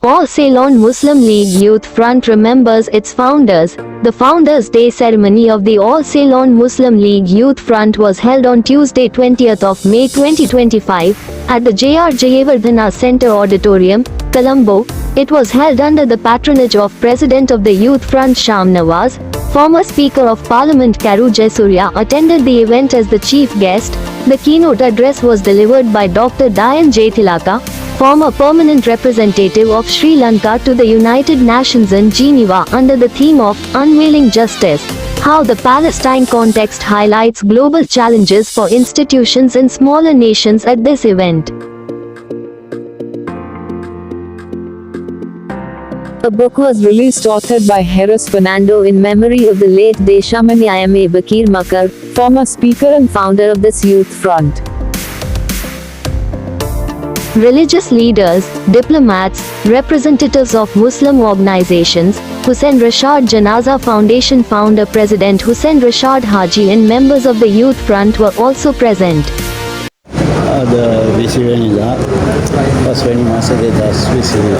All Ceylon Muslim League Youth Front remembers its founders. The Founders' Day ceremony of the All Ceylon Muslim League Youth Front was held on Tuesday 20th of May 2025 at the J.R. Jayavardhana Center Auditorium, Colombo. It was held under the patronage of President of the Youth Front Sham Nawaz. Former Speaker of Parliament Karu Jayasuriya attended the event as the chief guest. The keynote address was delivered by Dr. Dayan Jaythilaka, former permanent representative of Sri Lanka to the United Nations in Geneva, under the theme of Unveiling Justice: How the Palestine Context Highlights Global Challenges for Institutions in Smaller Nations at this event. A book was released authored by Heras Fernando in memory of the late Deshamani Ima Bakir Makar, former speaker and founder of this youth front. Religious leaders, diplomats, representatives of Muslim organizations, Hussain Rashad Janaza Foundation founder President Hussain Rashad Haji and members of the Youth Front were also present. The visibilidad was very much das visible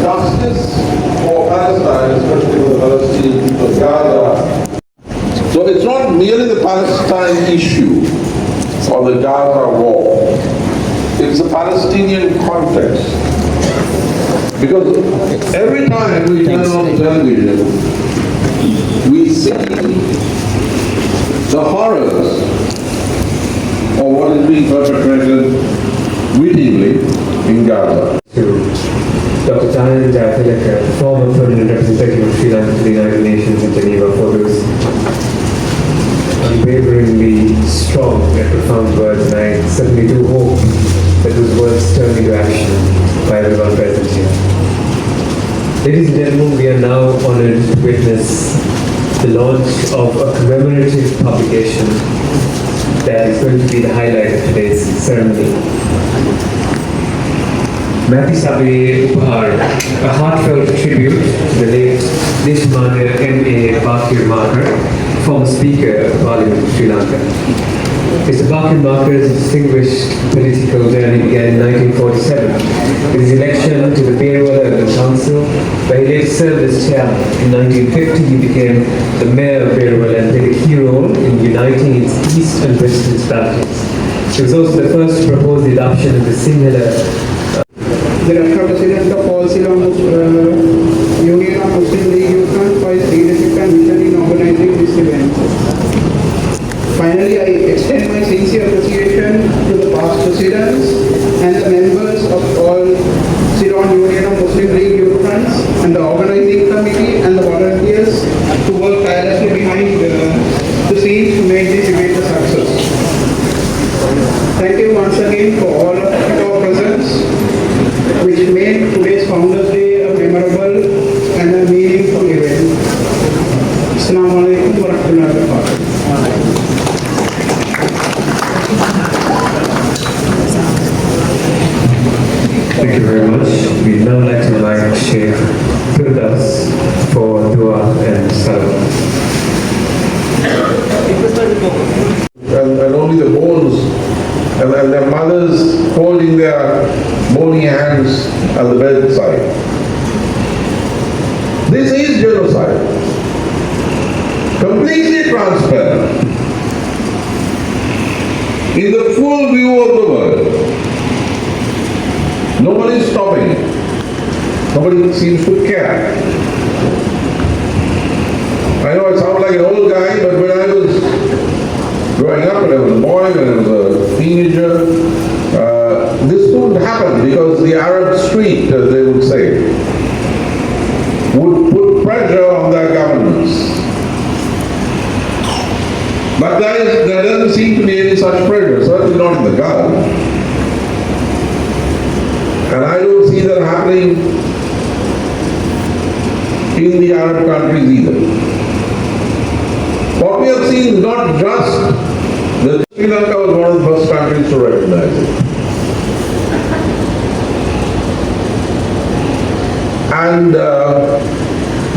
Justice for Palestine, especially for the Palestinian people of Gaza. So it's not merely the Palestine issue or the Gaza war, it's the Palestinian context. Because every time we turn on television, we see the horrors of what is being perpetrated wittingly in Gaza. Dr. Dayan Jaythilaka, former permanent representative of Sri Lanka to the United Nations in Geneva, for those unwaveringly strong and profound words, and I certainly do hope that those words turn into action by everyone present here. Ladies and gentlemen, we are now honored to witness the launch of a commemorative publication that is going to be the highlight of today's ceremony. Mati Sabe Upahar, a heartfelt tribute to the late Deshamani M.A. Bakir Makar, former Speaker of Parliament of Sri Lanka. Mr. Bakir Makar's distinguished political journey began in 1947 with his election to the Perwala Urban Council, where he later served as chairman. In 1950, he became the mayor of Perwala and played a key role in uniting its east and west municipalities. He was also the first to propose the adoption of the Sinhala the National President of All Ceylon Union of Muslim League Youth Front for his leadership and vision in organizing this event. Finally, I extend my sincere appreciation to the past presidents and the members of all Ceylon Union of Muslim League Youth Fronts and the organizing committee and the volunteers who work tirelessly behind the scenes to make this event a success. Thank you once again for all of your presence, which made today's Founders' Day a memorable and a meaningful event. Assalamu alaikum wa rahmatullahi wa barakatuh. Thank you very much. We'd now like to invite Sheikh Firdaus for dua and salam. And only the bones and their mothers holding their bony hands at the bedside. This is genocide. Completely transparent. In the full view of the world. Nobody is stopping it. Nobody seems to care. I know I sound like an old guy, but when I was growing up, when I was a boy, when I was a teenager, this wouldn't happen because the Arab street, as they would say, would put pressure on their governments. But there doesn't seem to be any such pressure, certainly not in the Gulf. And I don't see that happening in the Arab countries either. What we have seen is not just that Sri Lanka was one of the first countries to recognize it. And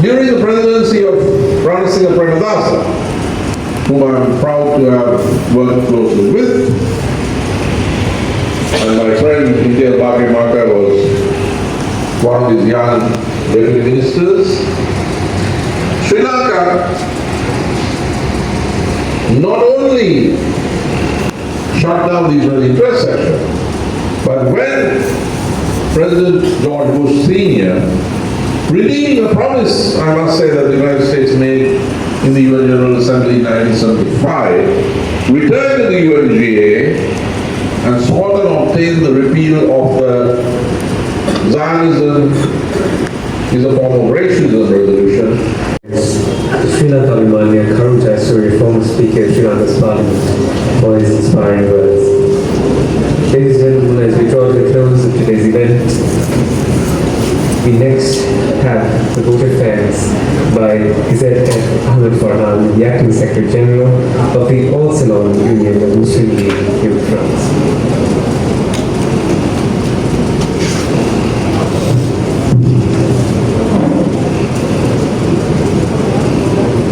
during the presidency of Ranasinghe Pranadasa, whom I'm proud to have worked closely with. And my friend India Bhakir Maka was one of these young deputy ministers. Sri Lanka not only shut down the Israeli intercession, but when President George Bush Sr., redeeming a promise, I must say, that the United States made in the UN General Assembly in 1975, returned to the UNGA and sought and obtained the repeal of the Zionism is a form of racism resolution. Sri Lanka Limania Karun Jayasuriya, former Speaker of Sri Lanka's Parliament, for his inspiring words. Ladies and gentlemen, as we draw to the close of today's event, we next have the vote affairs by His F. Ahmed Farhan, the Acting Secretary General of the All Ceylon Union of Muslim League Youth France.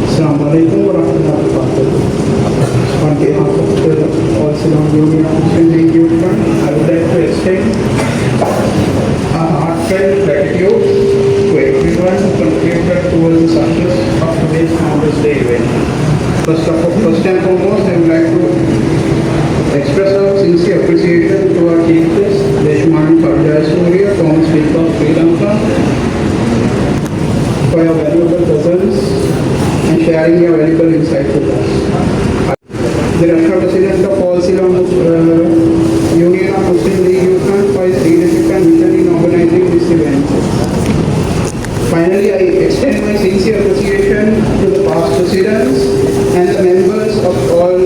Assalamualaikum warahmatullahi wabarakatuh. On behalf of the All Ceylon Union of Muslim League Youth Front, I would like to extend a heartfelt gratitude to everyone who contributed towards the success of today's Founders Day event. First and foremost, I would like to express our sincere appreciation to our Chief Guest, Deshmani Jayasuriya, former Speaker of Sri Lanka, for your valuable presence and sharing your valuable insights with us. The National President of All Ceylon Union of Muslim League Youth Front for his leadership and mission in organizing this event. Finally, I extend my sincere appreciation to the past presidents and the members of all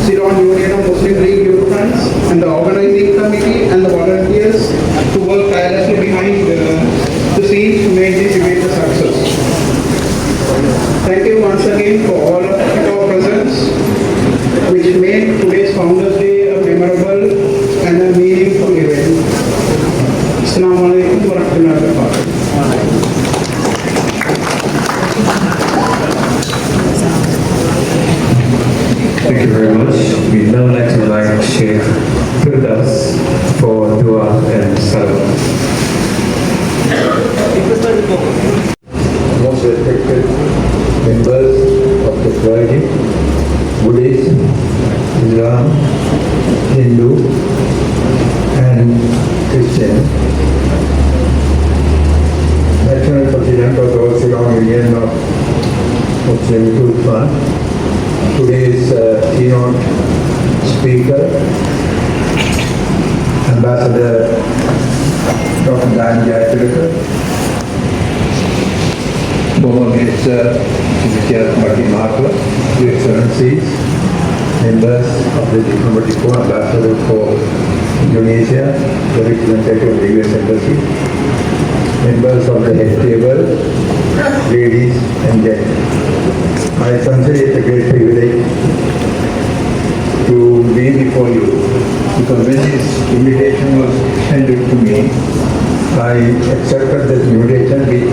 Ceylon Union of Muslim League Youth Fronts and the organizing committee and the volunteers who work tirelessly behind the scenes to make this event a success. Thank you once again for all of your presence, which made today's Founders Day a memorable and a meaningful event. Assalamu alaikum wa rahmatullahi wa barakatuh. Thank you very much. We'd now like to invite Sheikh Firdaus for dua and salam. Most respected members of the clergy, Buddhist, Islam, Hindu, and Christian. National President of the All Ceylon Union of Muslim Youth Fund, today's keynote speaker, Ambassador Dr. Dan Jayasuriya, former Minister Mr. Bhakir Maka, Your Excellencies, members of the Diplomatic Corps, Ambassador for Indonesia, the representative of the US Embassy, members of the head table, ladies and gentlemen. I consider it a great privilege to be before you, because when this invitation was extended to me, I accepted this invitation with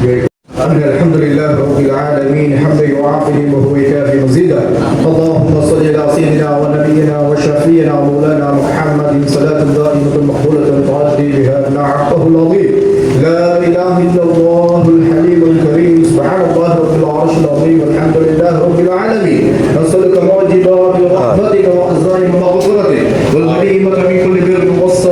great. الحمد لله رب العالمين حمدا يعافي وهو يكافي مزيدا. اللهم صل على سيدنا ونبينا وشفينا مولانا محمد صلاة دائمة مقبولة تعدي بها من عقبه العظيم. لا اله الا الله الحليم الكريم سبحان الله رب العرش العظيم والحمد لله رب العالمين. نسألك معجبات رحمتك وأزايم مغفرتك والغنيمة من كل بر والصلاة